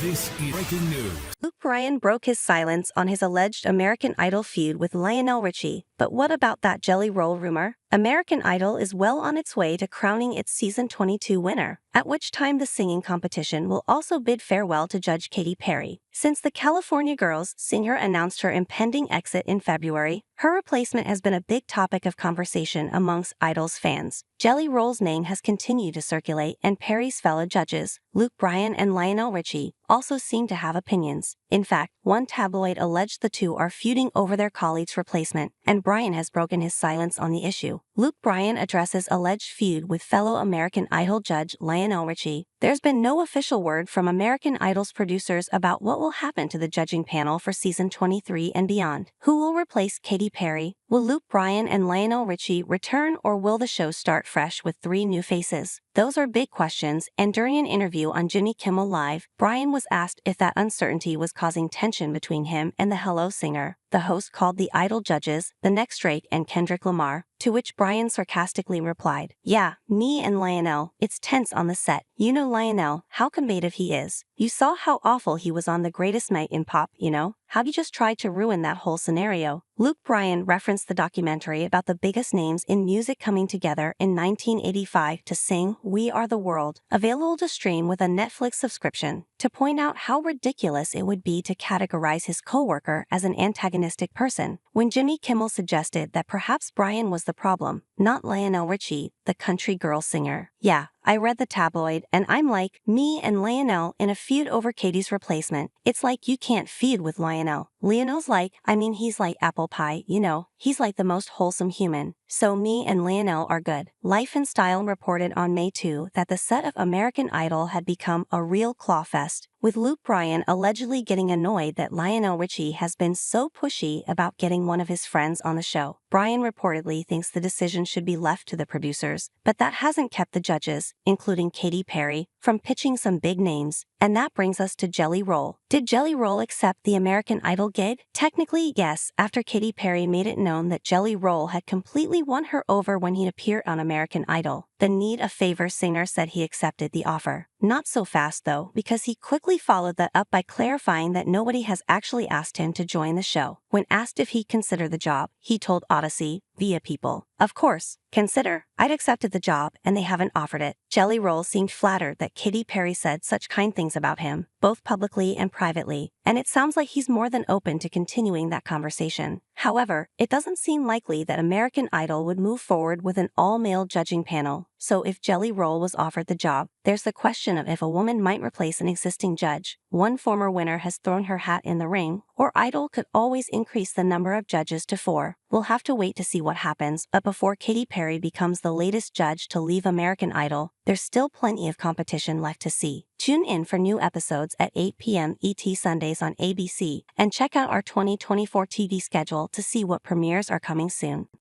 This is breaking news. Bryan broke his silence on his alleged American Idol feud with Lionel Richie. But what about that Jelly Roll rumor? American Idol is well on its way to crowning its season 22 winner, at which time the singing competition will also bid farewell to Judge Katy Perry. Since the California Girls singer announced her impending exit in February, her replacement has been a big topic of conversation amongst Idol's fans. Jelly Roll's name has continued to circulate, and Perry's fellow judges, Bryan and Lionel Richie, also seem to have opinions. In fact, one tabloid alleged the two are feuding over their colleague's replacement, and Bryan has broken his silence on the issue. Bryan addresses alleged feud with fellow American Idol judge Lionel Richie. There's been no official word from American Idol's producers about what will happen to the judging panel for season 23 and beyond. Who will replace Katy Perry? Will Bryan and Lionel Richie return, or will the show start fresh with 3 new faces? Those are big questions, and during an interview on Jimmy Kimmel Live, Bryan was asked if that uncertainty was causing tension between him and the Hello singer. The host called the Idol judges the next Drake and Kendrick Lamar, to which Bryan sarcastically replied, "Yeah, me and Lionel, it's tense on the set. You know Lionel, how combative he is. You saw how awful he was on The Greatest Night in Pop, you know? How he just tried to ruin that whole scenario." Bryan referenced the documentary about the biggest names in music coming together in 1985 to sing We Are the World, available to stream with a Netflix subscription, to point out how ridiculous it would be to categorize his co-worker as an antagonistic person, when Jimmy Kimmel suggested that perhaps Bryan was the problem, not Lionel Richie, the country girl singer. "Yeah, I read the tabloid, and I'm like, me and Lionel in a feud over Katy's replacement. It's like you can't feud with Lionel. Lionel's like, he's like apple pie, you know. He's like the most wholesome human. So me and Lionel are good." Life and Style reported on May 2 that the set of American Idol had become a real clawfest, with Bryan allegedly getting annoyed that Lionel Richie has been so pushy about getting one of his friends on the show. Bryan reportedly thinks the decision should be left to the producers, but that hasn't kept the judges, including Katy Perry, from pitching some big names. And that brings us to Jelly Roll. Did Jelly Roll accept the American Idol gig? Technically, yes, after Katy Perry made it known that Jelly Roll had completely won her over when he appeared on American Idol. The Need a Favor singer said he accepted the offer. Not so fast though, because he quickly followed that up by clarifying that nobody has actually asked him to join the show. When asked if he'd consider the job, he told Odyssey, via People, "Of course, consider. I'd accepted the job, and they haven't offered it." Jelly Roll seemed flattered that Katy Perry said such kind things about him, both publicly and privately, and it sounds like he's more than open to continuing that conversation. However, it doesn't seem likely that American Idol would move forward with an all-male judging panel. So if Jelly Roll was offered the job, there's the question of if a woman might replace an existing judge. One former winner has thrown her hat in the ring, or Idol could always increase the number of judges to 4. We'll have to wait to see what happens, but before Katy Perry becomes the latest judge to leave American Idol, there's still plenty of competition left to see. Tune in for new episodes at 8 p.m. ET Sundays on ABC, and check out our 2024 TV schedule to see what premieres are coming soon.